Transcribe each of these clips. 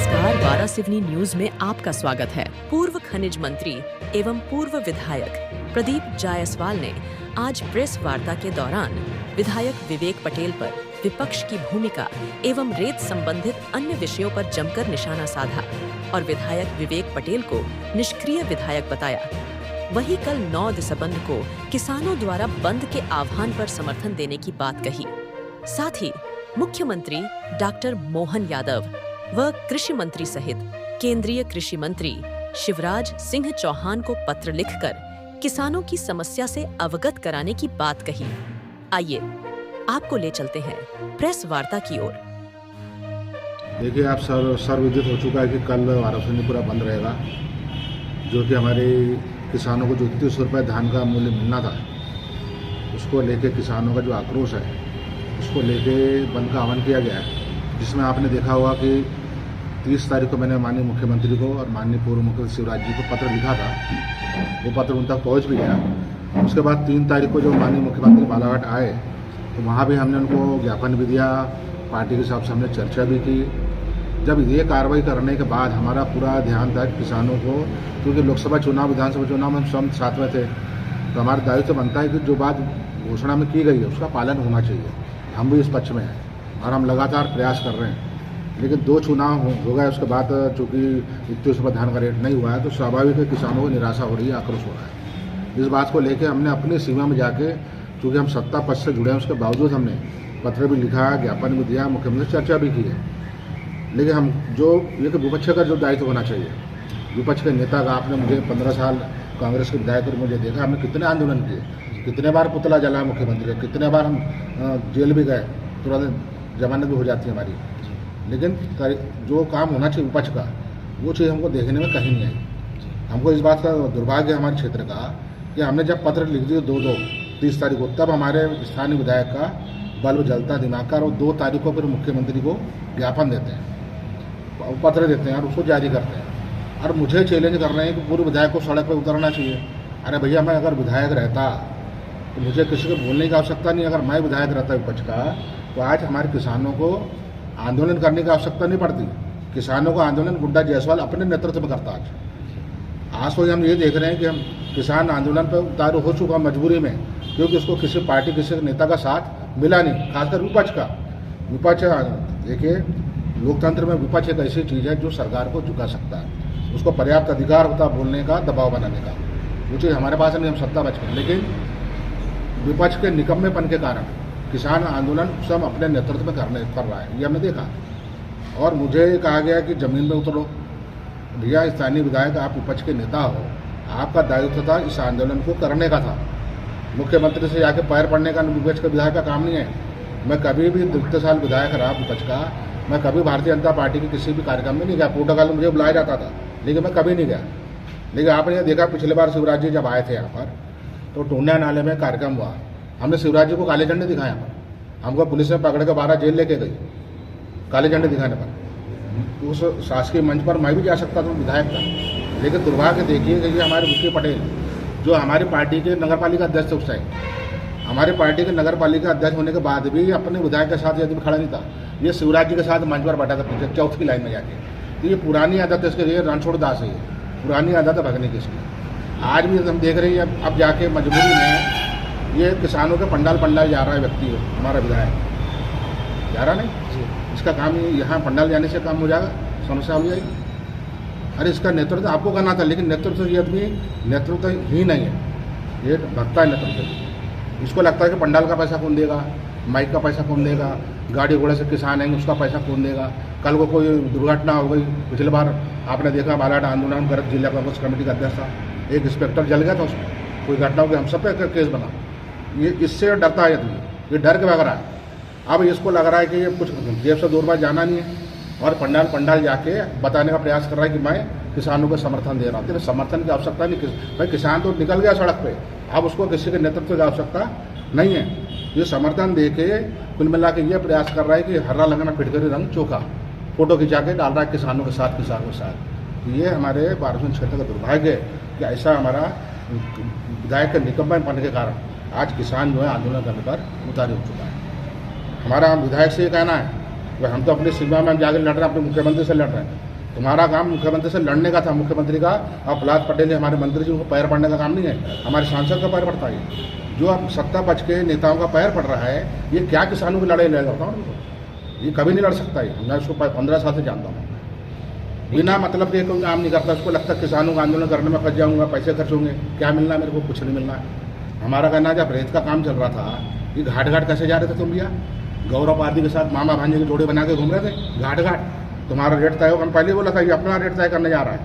नमस्कार, वारासिवनी न्यूज में आपका स्वागत है। पूर्व खनिज मंत्री एवं पूर्व विधायक प्रदीप जायसवाल ने आज प्रेस वार्ता के दौरान विधायक विवेक पटेल पर विपक्ष की भूमिका एवं रेत संबंधित अन्य विषयों पर जमकर निशाना साधा और विधायक विवेक पटेल को निष्क्रिय विधायक बताया। वहीं कल 9 दिसंबर को किसानों द्वारा बंद के आह्वान पर समर्थन देने की बात कही। साथ ही मुख्यमंत्री डॉक्टर मोहन यादव व कृषि मंत्री सहित केंद्रीय कृषि मंत्री शिवराज सिंह चौहान को पत्र लिखकर किसानों की समस्या से अवगत कराने की बात कही। आइए आपको ले चलते हैं प्रेस वार्ता की ओर। देखिए, आप सर्वविदित हो चुका है कि कल वारासिवनी पूरा बंद रहेगा, जो कि हमारे किसानों को जो 31 रुपये धान का मूल्य मिलना था, उसको लेके किसानों का जो आक्रोश है, उसको लेके बंद का आह्वान किया गया है। जिसमें आपने देखा होगा कि 30 तारीख को मैंने माननीय मुख्यमंत्री को और माननीय पूर्व मुख्यमंत्री शिवराज जी को पत्र लिखा था। वो पत्र उन तक पहुंच भी गया। उसके बाद 3 तारीख को जो माननीय मुख्यमंत्री बालाघाट आए, तो वहाँ भी हमने उनको ज्ञापन भी दिया, पार्टी के हिसाब से हमने चर्चा भी की। जब ये कार्रवाई करने के बाद हमारा पूरा ध्यान था किसानों को, क्योंकि लोकसभा चुनाव, विधानसभा चुनाव में हम सब साथ में थे, तो हमारा दायित्व बनता है कि जो बात घोषणा में की गई है उसका पालन होना चाहिए। हम भी इस पक्ष में हैं और हम लगातार प्रयास कर रहे हैं। लेकिन 2 चुनाव हो गए, उसके बाद चूँकि 31 रुपये धान का रेट नहीं हुआ है, तो स्वाभाविक है किसानों को निराशा हो रही है, आक्रोश हो रहा है। इस बात को लेकर हमने अपनी सीमा में जाके, चूँकि हम सत्ता पक्ष से जुड़े हैं, उसके बावजूद हमने पत्र भी लिखा, ज्ञापन भी दिया, मुख्यमंत्री चर्चा भी की है। लेकिन हम जो ये विपक्ष का जो दायित्व होना चाहिए, विपक्ष के नेता का, आपने मुझे 15 साल कांग्रेस के विधायक और मुझे देखा, हमने कितने आंदोलन किए, कितने बार पुतला जला मुख्यमंत्री का, कितने बार हम जेल भी गए, तुरंत जमानत भी हो जाती है हमारी। लेकिन जो काम होना चाहिए विपक्ष का, वो चीज़ हमको देखने में कहीं नहीं आई। हमको इस बात का दुर्भाग्य है हमारे क्षेत्र का कि हमने जब पत्र लिख दिए 30 तारीख को, तब हमारे स्थानीय विधायक का बल्ब जलता दिमाग का, और 2 तारीख को फिर मुख्यमंत्री को ज्ञापन देते हैं, पत्र देते हैं और उसको जारी करते हैं। और मुझे चैलेंज कर रहे हैं कि पूर्व विधायक को सड़क पर उतरना चाहिए। अरे भैया, मैं अगर विधायक रहता तो मुझे किसी को बोलने की आवश्यकता नहीं। अगर मैं विधायक रहता विपक्ष का, तो आज हमारे किसानों को आंदोलन करने की आवश्यकता नहीं पड़ती। किसानों का आंदोलन गुड्डा जायसवाल अपने नेतृत्व में करता। आज तो हम ये देख रहे हैं कि हम किसान आंदोलन पर उतारू हो चुका मजबूरी में, क्योंकि उसको किसी पार्टी, किसी नेता का साथ मिला नहीं, खासकर विपक्ष का। विपक्ष, देखिए, लोकतंत्र में विपक्ष एक ऐसी चीज़ है जो सरकार को झुका सकता है, उसको पर्याप्त अधिकार होता है बोलने का, दबाव बनाने का। वो चीज़ हमारे पास नहीं, हम सत्ता बच गए। लेकिन विपक्ष के निकम्मेपन के कारण किसान आंदोलन सब अपने नेतृत्व में कर रहा है, ये हमने देखा। और मुझे कहा गया कि ज़मीन में उतरो। भैया, स्थानीय विधायक, आप विपक्ष के नेता हो, आपका दायित्व था इस आंदोलन को करने का था। मुख्यमंत्री से जाके पैर पड़ने का विपक्ष के विधायक का काम नहीं है। मैं कभी भी 30 साल विधायक रहा विपक्ष का, मैं कभी भारतीय जनता पार्टी के किसी भी कार्यक्रम में नहीं गया। प्रोटोकॉल में मुझे बुलाया जाता था, लेकिन मैं कभी नहीं गया। लेकिन आपने ये देखा, पिछले बार शिवराज जी जब आए थे यहाँ पर, तो टूंडा नाले में कार्यक्रम हुआ, हमने शिवराज जी को काले झंडे दिखाए। हमको पुलिस ने पकड़ के 12 जेल लेके गई काले झंडे दिखाने पर। उस शासकीय मंच पर मैं भी जा सकता था विधायक का। लेकिन दुर्भाग्य देखिए कि ये हमारे विवेक पटेल, जो हमारी पार्टी के नगरपालिका अध्यक्ष थे उस टाइम, हमारे पार्टी के नगरपालिका अध्यक्ष होने के बाद भी अपने विधायक के साथ यदि खड़ा नहीं था, ये शिवराज जी के साथ मंच पर बैठा था पीछे 4थी लाइन में जाके। तो ये पुरानी आदत है इसके, ये रणछोड़ दास है, ये पुरानी आदत है भगने की इसकी। आज भी हम देख रहे हैं, अब जाके मजबूरी में ये किसानों के पंडाल जा रहा है व्यक्ति, हमारा विधायक जा रहा नहीं। इसका काम यहाँ पंडाल जाने से काम हो जाएगा, समस्या हो जाएगी। अरे इसका नेतृत्व आपको करना था, लेकिन नेतृत्व ये आदमी नेतृत्व ही नहीं है, ये भक्ता है नेतृत्व। इसको लगता है कि पंडाल का पैसा कौन देगा, माइक का पैसा कौन देगा, गाड़ी घोड़े से किसान आएंगे उसका पैसा कौन देगा। कल को कोई दुर्घटना हो गई, पिछले बार आपने देखा बालाघाट आंदोलन कर जिला कांग्रेस कमेटी का अध्यक्ष था, एक इंस्पेक्टर जल गया था, उसमें कोई घटना हो गई, हम सब पे केस बना। ये इससे डरता है आदमी, ये डर के भाग रहा है। अब इसको लग रहा है कि ये कुछ जेब से 2 रुपये जाना नहीं है, और पंडाल जाके बताने का प्रयास कर रहा है कि मैं किसानों को समर्थन दे रहा हूँ। तेरे समर्थन की आवश्यकता नहीं, भाई किसान तो निकल गया सड़क पे, अब उसको किसी के नेतृत्व की आवश्यकता नहीं है। ये समर्थन दे के कुल मिला के ये प्रयास कर रहा है कि हरा लगना फिटकरी रंग चोखा फोटो खिंचा के डाल रहा है किसानों के साथ, किसानों के साथ। तो ये हमारे वारासिवनी क्षेत्र का दुर्भाग्य है कि ऐसा हमारा विधायक के निकम्मेपन के कारण आज किसान जो है आंदोलन करने पर उतारू हो चुका है। हमारा विधायक से ये कहना है कि हम तो अपनी सीमा में जाकर लड़ रहे हैं, अपने मुख्यमंत्री से लड़ रहे हैं, तुम्हारा काम मुख्यमंत्री से लड़ने का था, मुख्यमंत्री का। और प्रहलाद पटेल ने हमारे मंत्री जी को पैर पड़ने का काम नहीं है, हमारे सांसद का पैर पड़ता है। जो अब सत्ता पक्ष के नेताओं का पैर पड़ रहा है, ये क्या किसानों की लड़ाई लड़ रहा हूँ, ये कभी नहीं लड़ सकता है। मैं उसको 15 साल से जानता हूँ। बिना मतलब के कोई काम नहीं करता, उसको लगता है किसानों का आंदोलन करने में फंस जाऊंगा, पैसे खर्च होंगे, क्या मिलना है मेरे को, कुछ नहीं मिलना है। हमारा कहना जब रेत का काम चल रहा था, ये घाट घाट कैसे जा रहे थे तुम भैया? गौरव पार्टी के साथ मामा भांजे के जोड़े बना के घूम रहे थे घाट घाट। तुम्हारा रेट तय होगा, हम पहले बोला था, ये अपना रेट तय करने जा रहा है।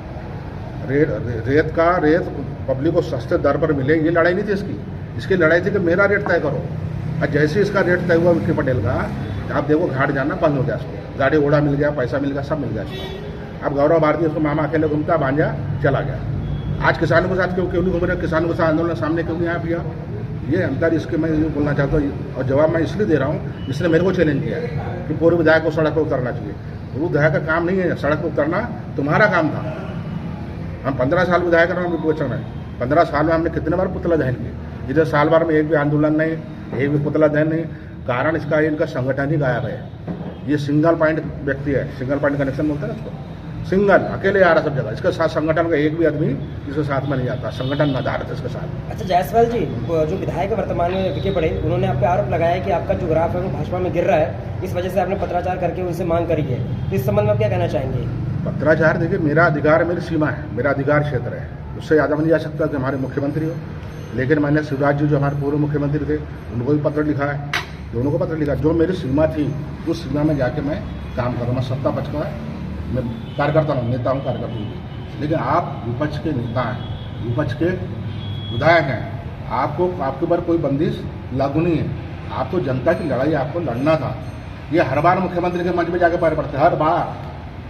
रेत पब्लिक को सस्ते दर पर मिले, ये लड़ाई नहीं थी इसकी लड़ाई थी कि मेरा रेट तय करो। और जैसे इसका रेट तय हुआ विक्की पटेल का, आप देखो घाट जाना बंद हो गया, उसको गाड़ी घोड़ा मिल गया, पैसा मिल गया, सब मिल गया इसको। अब गौरव भारती उसको मामा अकेले घूमता, भांजा चला गया। आज किसानों के साथ क्यों नहीं घूम रहे? किसानों के साथ आंदोलन सामने क्यों नहीं आया भैया? ये अंतर इसके मैं ये बोलना चाहता हूँ, और जवाब मैं इसलिए दे रहा हूँ, इसने मेरे को चैलेंज किया है कि पूर्व विधायक को सड़क पर उतरना चाहिए। पूर्व विधायक का काम नहीं है सड़क पर उतरना, तुम्हारा काम था। हम 15 साल विधायक रहे विवेचन में, 15 साल में हमने कितने बार पुतला दहन किए? इधर साल भर में एक भी आंदोलन नहीं, एक भी पुतला दहन नहीं। कारण इसका इनका संगठन ही गायब है। ये सिंगल पॉइंट व्यक्ति है, सिंगल पॉइंट कनेक्शन बोलते हैं ना उसको, सिंगल अकेले आ रहा सब जगह। इसके साथ संगठन का एक भी आदमी इसके साथ में नहीं आता, संगठन में आधारित है इसके साथ। अच्छा जायसवाल जी, जो विधायक है वर्तमान में विक्की पटेल, उन्होंने आप पे आरोप लगाया कि आपका जो ग्राफ है वो भाजपा में गिर रहा है, इस वजह से आपने पत्राचार करके उनसे मांग करी है। तो इस संबंध में आप क्या कहना चाहेंगे? पत्राचार देखिए, मेरा अधिकार है, मेरी सीमा है, मेरा अधिकार क्षेत्र है, उससे ज़्यादा नहीं जा सकता कि हमारे मुख्यमंत्री हो। लेकिन मैंने शिवराज जी जो हमारे पूर्व मुख्यमंत्री थे, उनको भी पत्र लिखा है, दोनों को पत्र लिखा। जो मेरी सीमा थी उस सीमा में जाके मैं काम करूँ। मैं सत्ता पक्ष का मैं कार्यकर्ता हूँ, नेता हूँ, कार्यकर्ता हूँ। लेकिन आप विपक्ष के नेता हैं, विपक्ष के विधायक हैं, आपके ऊपर कोई बंदिश लागू नहीं है। आप तो जनता की लड़ाई आपको लड़ना था। ये हर बार मुख्यमंत्री के मंच में जाके पैर पड़ते, हर बार।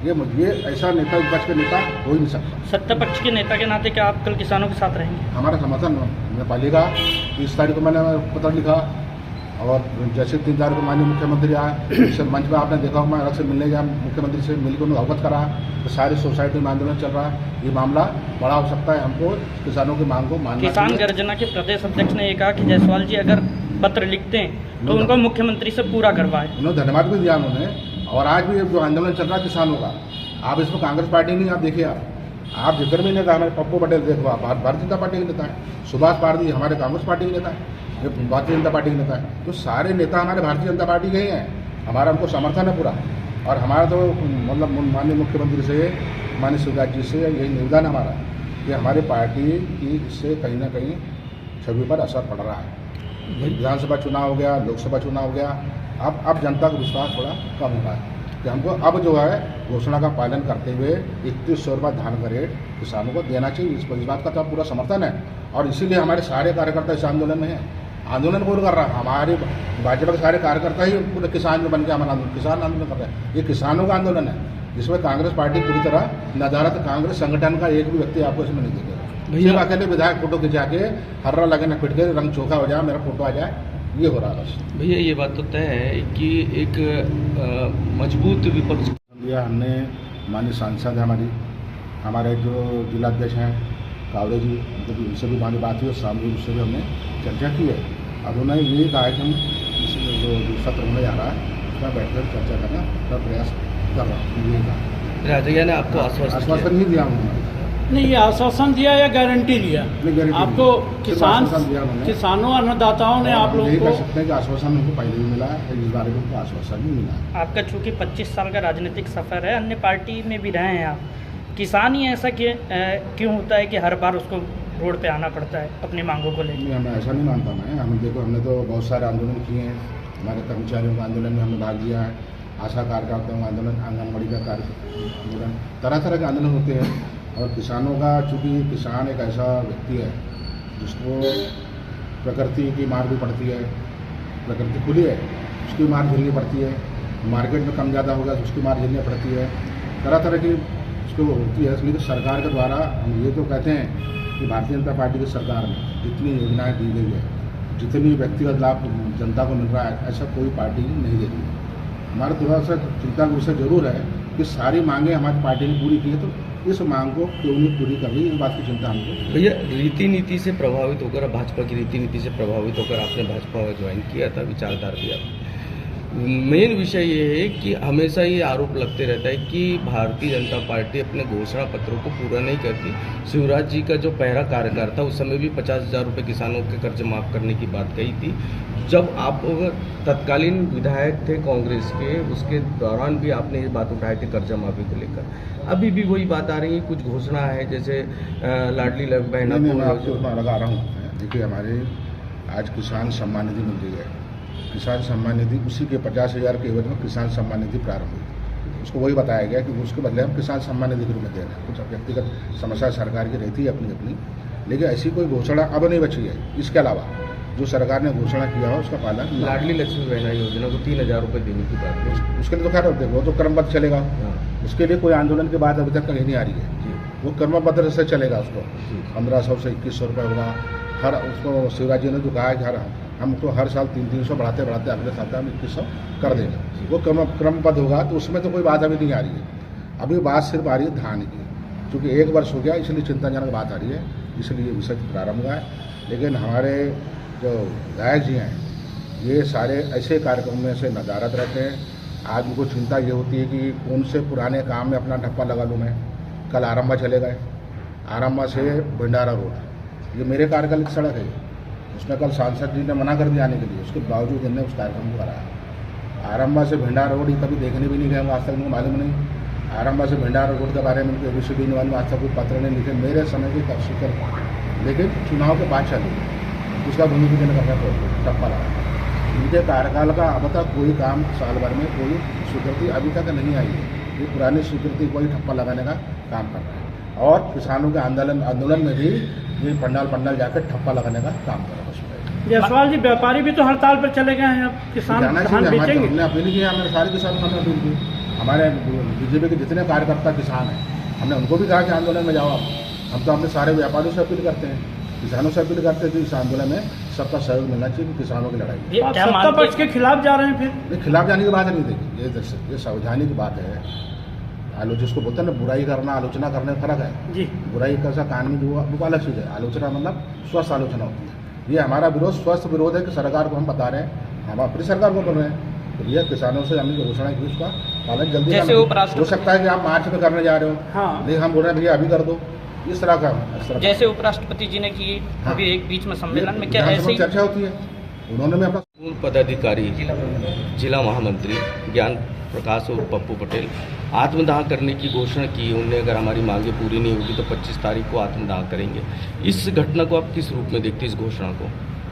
ये ऐसा नेता विपक्ष के नेता हो ही नहीं सकता। सत्ता पक्ष के नेता के नाते क्या आप कल किसानों के साथ रहेंगे? हमारा समर्थन मैं पहले का 30 तारीख को मैंने पत्र लिखा, और जैसे 3 तारीख को माननीय मुख्यमंत्री आए, इस मंच में आपने देखा मैं अलग से मिलने गया, मुख्यमंत्री से मिलकर उन्हें अवगत करा तो सारी सोसाइटी में आंदोलन चल रहा है। ये मामला बड़ा हो सकता है, हमको किसानों की मांग को मानना किसान चाहिए। गर्जना के प्रदेश अध्यक्ष ने ये कहा कि जायसवाल जी अगर पत्र लिखते हैं तो उनको मुख्यमंत्री से पूरा करवाएं। उन्होंने धन्यवाद भी दिया उन्होंने। और आज भी जो आंदोलन चल रहा है किसानों का, आप इसमें कांग्रेस पार्टी नहीं, आप देखिए, आप जिक्र भी नेता हमारे पप्पू पटेल देखो, आप भारतीय जनता पार्टी के नेता है, सुभाष पारदी हमारे कांग्रेस पार्टी के नेता है, ये भारतीय जनता पार्टी के नेता है। तो सारे नेता हमारे भारतीय जनता पार्टी के ही हैं, हमारा उनको समर्थन है पूरा। और हमारा तो मतलब माननीय मुख्यमंत्री से, माननीय शिवराज जी से यही निवेदन हमारा कि हमारी पार्टी की इससे कहीं ना कहीं छवि पर असर पड़ रहा है। विधानसभा चुनाव हो गया, लोकसभा चुनाव हो गया, अब जनता का विश्वास थोड़ा कम हुआ है कि हमको अब जो है घोषणा का पालन करते हुए 3100 रुपये धान का रेट किसानों को देना चाहिए। इस बात का तो पूरा समर्थन है, और इसीलिए हमारे सारे कार्यकर्ता इस आंदोलन में हैं। आंदोलन कौन कर रहा है? हमारे भाजपा के सारे कार्यकर्ता ही पूरे किसान में बन के हमारा किसान आंदोलन कर रहे हैं। ये किसानों का आंदोलन है, जिसमें कांग्रेस पार्टी पूरी तरह नदारत। कांग्रेस संगठन का एक भी व्यक्ति आपको इसमें नहीं दिखेगा। सिर्फ अकेले विधायक फोटो खिंचा के हर्रा लगे न पिट के रंग चोखा हो जाए, मेरा फोटो आ जाए, ये हो रहा है बस। भैया ये बात तो तय है कि एक मजबूत विपक्ष दिया हमने। माननीय सांसद है हमारे जो जिलाध्यक्ष हैं कावड़े जी, मतलब उनसे भी हमारी बात हुई, और शाम को उससे भी हमने चर्चा की है। अब उन्होंने ये कहा है कि हम जो सत्र होने जा रहा है उसका बैठकर चर्चा करना का प्रयास कर रहा हूँ। ये कहा राजैया ने आपको आश्वासन नहीं दिया उन्होंने। नहीं, ये आश्वासन दिया या गारंटी दिया? आपको किसानों अन्नदाताओं ने आप लोगों को कह सकते हैं कि आश्वासन उनको पहले भी मिला है, इस बारे में आश्वासन भी मिला। आपका चूंकि 25 साल का राजनीतिक सफर है, अन्य पार्टी में भी रहे हैं आप, किसान ही ऐसा क्यों होता है कि हर बार उसको रोड पे आना पड़ता है अपनी मांगों को लेकर? हमें ऐसा नहीं मानता मैं। हम देखो, हमने तो बहुत सारे आंदोलन किए हैं, हमारे कर्मचारियों के आंदोलन में हमने भाग लिया है, आशा कार्यकर्ताओं का आंदोलन, आंगनबाड़ी का आंदोलन, तरह तरह के आंदोलन होते हैं। और किसानों का, चूँकि किसान एक ऐसा व्यक्ति है जिसको प्रकृति की मार भी पड़ती है, प्रकृति खुली है, उसकी मार झेलनी पड़ती है, मार्केट में कम ज़्यादा होगा तो उसकी मार झेलनी पड़ती है, तरह तरह की उसको होती है। इसलिए सरकार के द्वारा हम ये तो कहते हैं कि भारतीय जनता पार्टी की सरकार में जितनी योजनाएं दी गई है, जितनी व्यक्तिगत लाभ जनता को मिल रहा है, ऐसा कोई पार्टी नहीं देती है। हमारा थोड़ा सा चिंता का विषय जरूर है कि सारी मांगें हमारी पार्टी ने पूरी की है, तो इस मांग को क्यों नहीं पूरी कर रही, इस बात की चिंता हमको। भैया रीति नीति से प्रभावित होकर, भाजपा की रीति नीति से प्रभावित होकर आपने भाजपा ज्वाइन किया था, विचारधारा दिया, मेन विषय ये है कि हमेशा ये आरोप लगते रहता है कि भारतीय जनता पार्टी अपने घोषणा पत्रों को पूरा नहीं करती। शिवराज जी का जो पहला कार्यकाल था उस समय भी 50,000 रुपये किसानों के कर्ज माफ़ करने की बात कही थी। जब आप तत्कालीन विधायक थे कांग्रेस के, उसके दौरान भी आपने ये बात उठाई थी कर्जा माफ़ी को लेकर। अभी भी वही बात आ रही है, कुछ घोषणा है जैसे लाडली बहना मैं आपको उसमें लगा रहा हूँ। देखिए हमारे आज किसान सम्मान निधि मिल रही है। किसान सम्मान निधि उसी के 50,000 के एवज में किसान सम्मान निधि प्रारंभ हुई। उसको वही बताया गया कि उसके बदले हम किसान सम्मान निधि के रूप में दे रहे हैं। कुछ व्यक्तिगत समस्या सरकार की रहती है अपनी अपनी, लेकिन ऐसी कोई घोषणा अब नहीं बची है। इसके अलावा जो सरकार ने घोषणा किया हो उसका पालन। लाडली लक्ष्मी बहना योजना को 3,000 रुपये देने की बात है, उसके लिए तो खैर वो तो क्रमबद्ध चलेगा। उसके लिए कोई आंदोलन की बात अभी तक कहीं नहीं आ रही है। वो क्रमबद्ध से चलेगा। उसको 1,500 से 2,100 रुपये होगा हर। उसको शिवराज जी ने जो कहा है कि हम तो हर साल 300 बढ़ाते बढ़ाते अगले साल हम 2,100 कर देंगे। वो क्रमबद्ध होगा, तो उसमें तो कोई बात अभी नहीं आ रही है। अभी बात सिर्फ आ रही है धान की, क्योंकि 1 वर्ष हो गया इसलिए चिंताजनक बात आ रही है, इसलिए विषय प्रारंभ हुआ है। लेकिन हमारे जो विधायक जी हैं ये सारे ऐसे कार्यक्रम में से नदारत रहते हैं। आज उनको चिंता ये होती है कि कौन से पुराने काम में अपना ठप्पा लगा लूँ मैं। कल आरंभा चले गए, आरंभा से भंडारा रोड, ये मेरे कार्यकाल की सड़क है। उसमें कल सांसद जी ने मना कर दिया आने के लिए, उसके बावजूद इन्होंने उस कार्यक्रम को कराया। आरंभा से भंडारा रोड ये कभी देखने भी नहीं गए, आज तक मुझे मालूम नहीं। आरंभा से भंडारा रोड के बारे में ABCD वाले आज तक कोई पत्र नहीं लिखे, मेरे समय की तफसील कर। लेकिन चुनाव के बाद चले उसका भूमि पूजन करना टप्पा लगा। इनके कार्यकाल का अब तक कोई काम साल भर में कोई स्वीकृति अभी तक नहीं आई है। ये पुरानी स्वीकृति को ही ठप्पा लगाने का काम कर रहा है। और किसानों के आंदोलन में भी ये पंडाल जाकर ठप्पा लगाने का काम कर रहा है। जायसवाल जी, व्यापारी भी तो हड़ताल पर चले गए हैं, अब किसान धान बेचेंगे। हमने अपील की है, हमारे सारे किसानों ने अपील की। हमारे BJP के जितने कार्यकर्ता किसान हैं हमने उनको भी कहा कि आंदोलन में जाओ आप। हम तो अपने सारे व्यापारियों से अपील करते हैं, किसानों से अपील करते हैं कि इस आंदोलन में सबका सहयोग मिलना चाहिए, किसानों की लड़ाई। आप सत्ता पक्ष के खिलाफ जा रहे हैं फिर? नहीं, खिलाफ जाने की बात नहीं। देखिए ये सावधानी की बात है। जिसको बोलते हैं ना बुराई करना आलोचना करने में फर्क है जी। बुराई का कानूनी जो वो अलग चीज़ है। आलोचना मतलब स्वस्थ आलोचना होती है। ये हमारा विरोध स्वस्थ विरोध है कि सरकार को हम बता रहे हैं, हम अपनी सरकार को बोल रहे हैं। तो ये किसानों से हमने जो घोषणा की उसका पालन जल्दी हो सकता है कि आप मार्च में करने जा रहे हो। हाँ। लेकिन हम बोल रहे हैं भैया अभी कर दो। इस तरह का जैसे उपराष्ट्रपति जी ने की अभी एक बीच में सम्मेलन में, क्या ऐसी चर्चा होती है? उन्होंने में अपना पूर्व पदाधिकारी जिला महामंत्री ज्ञान प्रकाश और पप्पू पटेल आत्मदाह करने की घोषणा की। उन्होंने अगर हमारी मांगे पूरी नहीं होगी तो 25 तारीख को आत्मदाह करेंगे। इस घटना को आप किस रूप में देखते हैं, इस घोषणा को?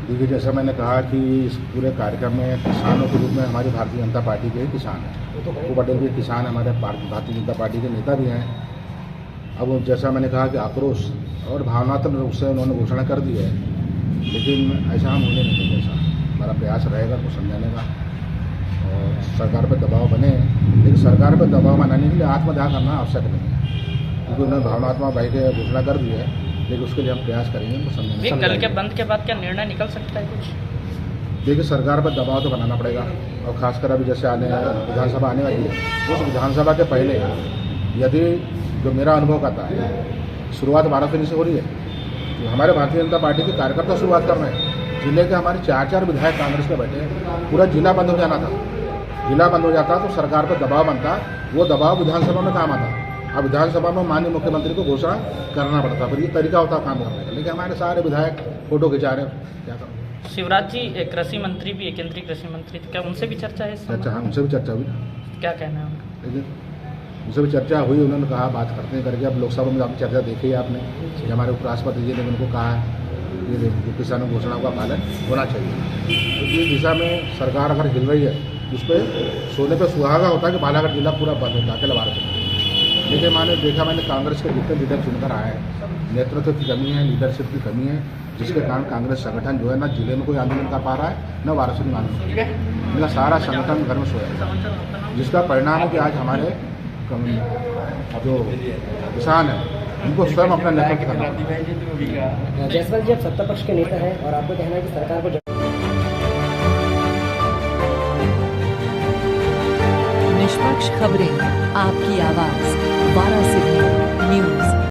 देखिए जैसा मैंने कहा कि इस पूरे कार्यक्रम में किसानों के रूप में हमारी भारतीय जनता पार्टी के किसान हैं। पप्पू पटेल भी किसान हमारे भारतीय जनता पार्टी के नेता भी हैं। अब जैसा मैंने कहा कि आक्रोश और भावनात्मक रूप से उन्होंने घोषणा कर दी है, लेकिन ऐसा हम होने नहीं देंगे। ऐसा हमारा प्रयास रहेगा को समझाने का और सरकार पर दबाव बने। लेकिन सरकार पर दबाव बनाने के लिए आत्मदाह करना आवश्यक नहीं है, क्योंकि उन्होंने भावनात्मक भाई के घोषणा कर दी है। लेकिन उसके लिए हम प्रयास करेंगे उनको समझाने। कल के बंद के बाद क्या निर्णय निकल सकता है कुछ? देखिए सरकार पर दबाव तो बनाना पड़ेगा, और खासकर अभी जैसे विधानसभा आने वाली है, उस विधानसभा के पहले यदि जो मेरा अनुभव करता है शुरुआत 12 फरवरी से हो रही है, तो हमारे भारतीय जनता पार्टी के कार्यकर्ता शुरुआत कर रहे हैं। जिले के हमारे 4 विधायक कांग्रेस के बैठे, पूरा जिला बंद हो जाना था। जिला बंद हो जाता तो सरकार पर दबाव बनता, वो दबाव विधानसभा में काम आता। अब विधानसभा में माननीय मुख्यमंत्री को घोषणा करना पड़ता, फिर ये तरीका होता काम करने का। लेकिन हमारे सारे विधायक फोटो खिंचा रहे हैं, क्या करें। शिवराज जी कृषि मंत्री भी है, केंद्रीय कृषि मंत्री, तो क्या उनसे भी चर्चा है? अच्छा हाँ, उनसे भी चर्चा हुई। क्या कहना है उनका? लेकिन उनसे भी चर्चा हुई, उन्होंने कहा बात करते हैं करके। अब लोकसभा में आपकी चर्चा देखी है आपने कि हमारे उपराष्ट्रपति जी ने उनको कहा है कि किसानों घोषणा का पालन होना चाहिए। तो इस दिशा में सरकार अगर हिल रही है, उस पर सोने पर सुहागा होता है कि बालाघाट जिला पूरा बंद होता है अकेला भारत में। लेकिन मैंने कांग्रेस के जितने लीडर चुनकर आए हैं, नेतृत्व की कमी है, लीडरशिप की कमी है, जिसके कारण कांग्रेस संगठन जो है ना जिले में कोई आंदोलन कर पा रहा है, न वाराणसी में आंदोलन। मेरा सारा संगठन घर में सोया है, जिसका परिणाम है कि आज हमारे जो किसान हैं उनको स्वयं अपना नेतृत्व करना है। जायसवाल जी, आप सत्ता पक्ष के नेता हैं और आपको कहना है कि सरकार को निष्पक्ष खबरें, आपकी आवाज, वाराणसी।